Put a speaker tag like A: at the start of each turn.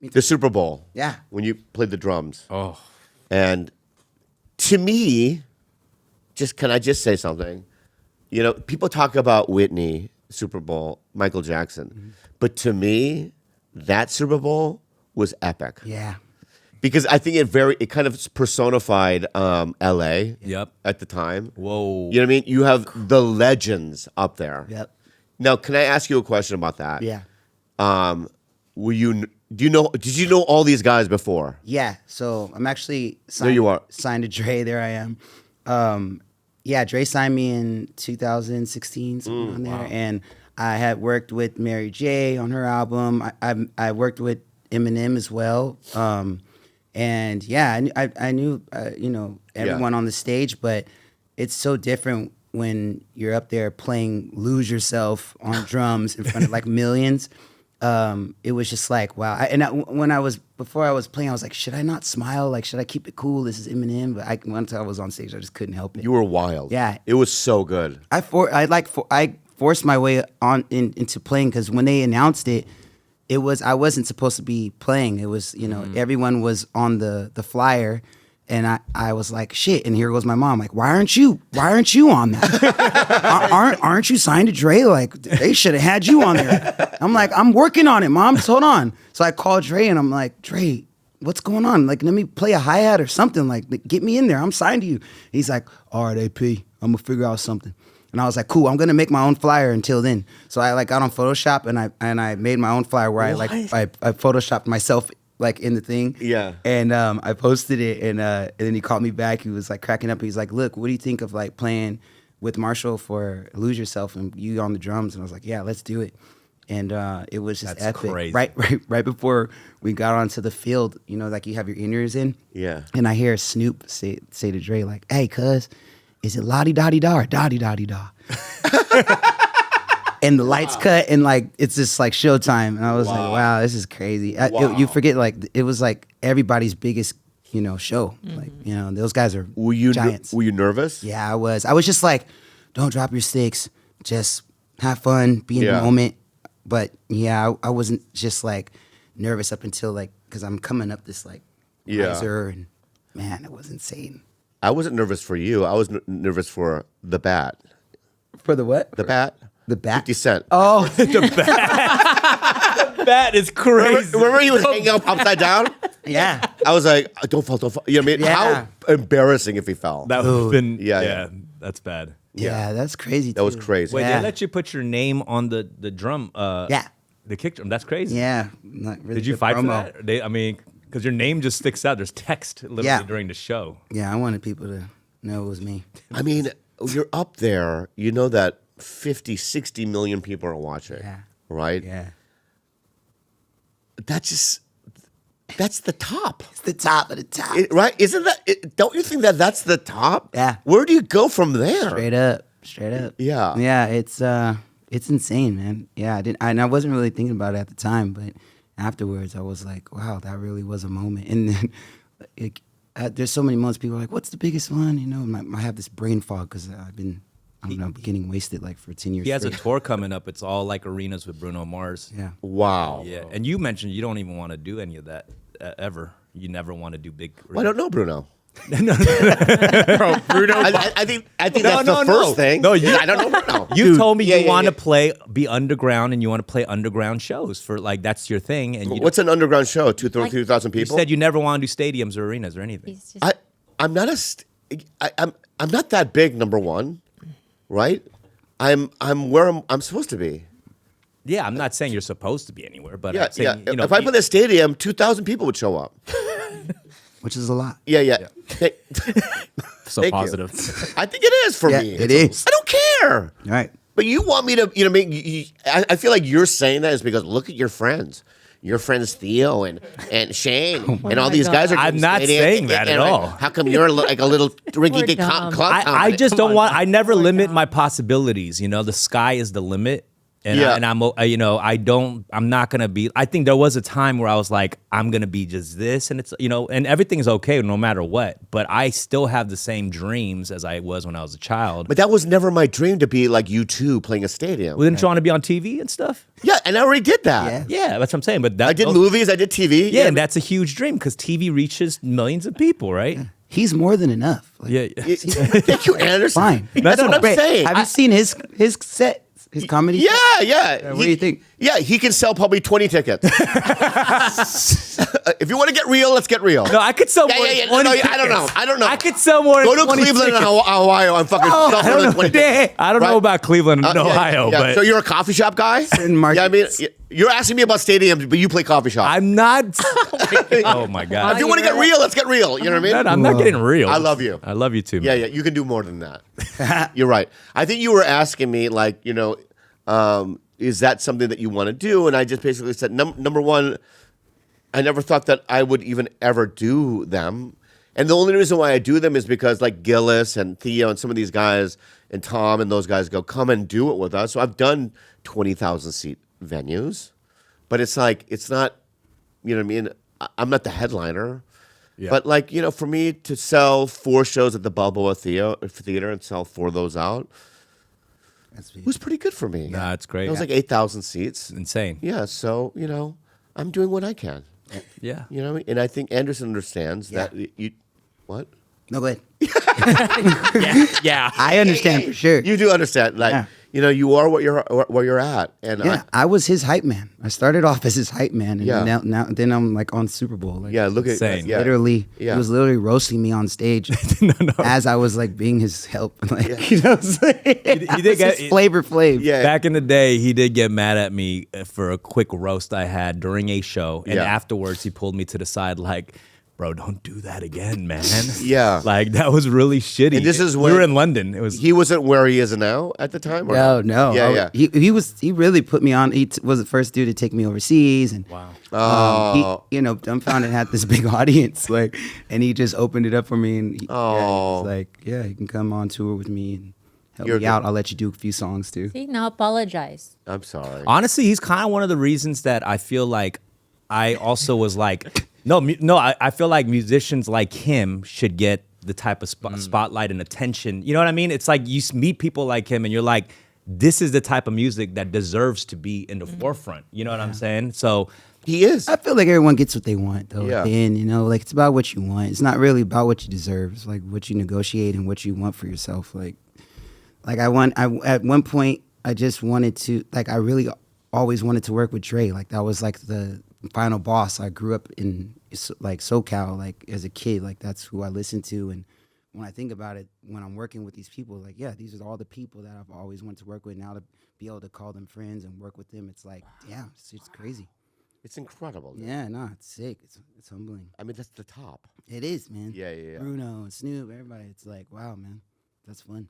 A: The Super Bowl.
B: Yeah.
A: When you played the drums.
C: Oh.
A: And to me, can I just say something? You know, people talk about Whitney, Super Bowl, Michael Jackson. But to me, that Super Bowl was epic.
B: Yeah.
A: Because I think it kind of personified LA
C: Yep.
A: at the time.
C: Whoa.
A: You know what I mean? You have the legends up there.
B: Yep.
A: Now, can I ask you a question about that?
B: Yeah.
A: Did you know all these guys before?
B: Yeah. So I'm actually
A: There you are.
B: signed to Dre. There I am. Yeah, Dre signed me in 2016, something on there.
C: Wow.
B: And I had worked with Mary J on her album. I worked with Eminem as well. And yeah, I knew everyone on the stage, but it's so different when you're up there playing "Lose Yourself" on drums in front of like millions. It was just like wow. Before I was playing, I was like, should I not smile? Like, should I keep it cool? This is Eminem. But once I was on stage, I just couldn't help it.
A: You were wild.
B: Yeah.
A: It was so good.
B: I forced my way into playing because when they announced it, I wasn't supposed to be playing. It was everyone was on the flyer, and I was like shit. And here goes my mom like, why aren't you on that? aren't you signed to Dre? Like they should have had you on there. I'm like, I'm working on it, Mom. Just hold on. So I called Dre and I'm like, Dre, what's going on? Like, let me play a hi-hat or something. Like, get me in there. I'm signed to you. He's like, all right, AP, I'm gonna figure out something. And I was like, cool, I'm gonna make my own flyer until then. So I got on Photoshop and I made my own flyer where I photoshopped myself like in the thing.
A: Yeah.
B: And I posted it and then he called me back. He was like cracking up. He's like, look, what do you think of like playing with Marshall for Lose Yourself and you on the drums? And I was like, yeah, let's do it. And it was just
C: That's
B: epic.
C: crazy.
B: Right before we got onto the field, like you have your in-ears in.
A: Yeah.
B: And I hear Snoop say to Dre like, hey, cuz, is it la-di-da-di-da or da-di-da-di-da? And the lights cut and like it's just like showtime. And I was like, wow, this is crazy. You forget like it was like everybody's biggest, show. Like, those guys are giants.
A: Were you nervous?
B: Yeah, I was. I was just like, don't drop your sticks. Just have fun, be in the moment. But yeah, I wasn't just like nervous up until like, because I'm coming up this like riser and man, it was insane.
A: I wasn't nervous for you. I was nervous for the bat.
B: For the what?
A: The bat?
B: The bat?
A: 50 Cent.
B: Oh.
C: The bat. That is crazy.
A: Remember he was hanging up upside down?
B: Yeah.
A: I was like, don't fall. You know what I mean?
B: Yeah.
A: How embarrassing if he fell.
C: That would have been,
A: Yeah.
C: that's bad.
B: Yeah, that's crazy.
A: That was crazy.
C: Wait,
B: Yeah.
C: they let you put your name on the drum?
B: Yeah.
C: The kick drum. That's crazy.
B: Yeah. Not really
C: Did you
B: good
C: fight
B: promo.
C: for that? Because your name just sticks out. There's text literally during the show.
B: Yeah, I wanted people to know it was me.
A: I mean, you're up there. You know that 50, 60 million people are watching.
B: Yeah.
A: Right?
B: Yeah.
A: That's the top.
B: It's the top of the top.
A: Right? Isn't that, don't you think that's the top?
B: Yeah.
A: Where do you go from there?
B: Straight up.
A: Yeah.
B: Yeah, it's insane, man. Yeah, I wasn't really thinking about it at the time, but afterwards I was like, wow, that really was a moment. And then there's so many moments people are like, what's the biggest one? I have this brain fog because I've been, getting wasted like for 10 years.
C: He has a
B: straight.
C: tour coming up. It's all like arenas with Bruno Mars.
B: Yeah.
A: Wow.
C: Yeah. And you mentioned you don't even want to do any of that ever. You never want to do big.
A: Well, I don't know, Bruno.
C: Bro, Bruno.
A: I think that's the first thing.
C: No,
A: I don't know Bruno.
C: You told me you want to be underground and you want to play underground shows for like that's your thing. And
A: What's an underground show? 2,000
C: you
A: people?
C: said you never want to do stadiums or arenas or anything.
D: He's just,
A: I'm not that big, number one, right? I'm where I'm supposed to be.
C: Yeah, I'm not saying you're supposed to be anywhere, but
A: Yeah,
C: I'm saying,
A: yeah. If I put a stadium, 2,000 people would show up.
B: Which is a lot.
A: Yeah.
C: so
A: Thank
C: positive.
A: you. I think it is for
B: Yeah,
A: me.
B: it is.
A: I don't care.
B: Right.
A: But you want me to, I feel like you're saying that is because look at your friends. Your friends Theo and Shane and all these guys are.
C: I'm not saying that at all.
A: How come you're like a little rinky dink club?
C: I just don't want. I never limit my possibilities. The sky is the limit. And,
A: Yeah.
C: I'm not going to be, I think there was a time where I was like, I'm going to be just this. And it's, and everything's okay no matter what. But I still have the same dreams as I was when I was a child.
A: But that was never my dream to be like U2 playing a stadium.
C: Well, didn't you want to be on TV and stuff?
A: Yeah, and I already did that.
B: Yeah.
C: Yeah, that's what I'm saying. But that,
A: I did movies, I did TV.
C: Yeah, and that's a huge dream because TV reaches millions of people, right?
B: He's more than enough. Like,
C: Yeah.
A: Thank you, Anderson.
B: Fine.
A: That's what I'm
B: Great.
A: saying.
B: Have you seen his set? His comedy?
A: Yeah.
B: What do you think?
A: Yeah, he can sell probably 20 tickets. If you want to get real, let's get real.
C: No, I could sell more.
A: Yeah.
C: than 20
A: No,
C: tickets.
A: I don't know.
C: I could sell more.
A: Go
C: than
A: to
C: 20
A: Cleveland and
C: tickets.
A: Ohio and fucking sell more than 20 tickets.
C: I don't
A: Right?
C: know about Cleveland and
A: Yeah,
C: Ohio,
A: yeah.
C: but
A: So you're a coffee shop guy?
B: Certain
A: Yeah, I mean,
B: markets.
A: you're asking me about stadiums, but you play coffee shop.
C: I'm not. Oh my
A: If
C: god!
A: you want to get real, let's get real. You know what I mean?
C: I'm not getting real.
A: I love you.
C: I love you too.
A: Yeah,
C: Man.
A: yeah, you can do more than that. You're right. I think you were asking me, like, is that something that you want to do? And I just basically said, number one, I never thought that I would even ever do them. And the only reason why I do them is because, like, Gillis and Theo and some of these guys and Tom and those guys go, come and do it with us. So I've done 20,000 seat venues, but it's like, it's not, you know what I mean? I'm not the headliner.
C: Yeah.
A: But, like, for me to sell 4 shows at the Balboa Theater and sell 4 of those out,
B: That's
A: it was pretty good for me.
C: Nah, it's great.
A: It was like 8,000 seats.
C: Insane.
A: Yeah, so, I'm doing what I can.
C: Yeah.
A: You know what I mean? And I think Anderson understands that you, what?
B: No, go ahead.
C: Yeah.
B: I understand for sure.
A: You do understand, like,
B: Yeah.
A: you are where you're at. And
B: Yeah, I was his hype man. I started off as his hype man, and
A: Yeah.
B: then I'm like on Superbowl. Like,
A: yeah, look at
C: Insane.
A: yeah.
B: literally,
A: Yeah.
B: he was literally roasting me on stage
C: No.
B: as I was like being his help. Like, you know what I'm saying?
C: He did get-
B: Flavor Flav.
A: Yeah.
C: Back in the day, he did get mad at me for a quick roast I had during a show, and
A: Yeah.
C: afterwards he pulled me to the side like, "Bro, don't do that again, man."
A: Yeah.
C: like that was really shitty.
A: And this is
C: we
A: when-
C: were in London. It was
A: He wasn't where he is now at the time? Or
B: No.
A: Yeah.
B: He really put me on. He was the first dude to take me overseas, and
C: wow.
A: Oh.
B: he, dumbfounded had this big audience, like, and he just opened it up for me, and he was like, yeah, you can come on tour with me and help
A: You're
B: me
A: good.
B: out. I'll let you do a few songs too.
D: See, now apologize.
A: I'm sorry.
C: Honestly, he's kind of one of the reasons that I feel like I also was like, I feel like musicians like him should get the type of spotlight and attention. You know what I mean? It's like you meet people like him and you're like, this is the type of music that deserves to be in the forefront. You know what I'm saying? So
A: He is.
B: I feel like everyone gets what they want, though.
A: Yeah.
B: At the end, like, it's about what you want. It's not really about what you deserve. It's like what you negotiate and what you want for yourself. Like at one point, I just wanted to, like, I really always wanted to work with Dre. Like, that was like the final boss. I grew up in like SoCal, like, as a kid. Like, that's who I listened to. And when I think about it, when I'm working with these people, like, yeah, these are all the people that I've always wanted to work with. Now to be able to call them friends and work with them, it's like, yeah, it's crazy.
A: It's incredible.
B: Yeah, no, it's sick. It's humbling.
A: I mean, that's the top.
B: It is, man.
A: Yeah.
B: Bruno and Snoop, everybody. It's like, wow, man, that's fun.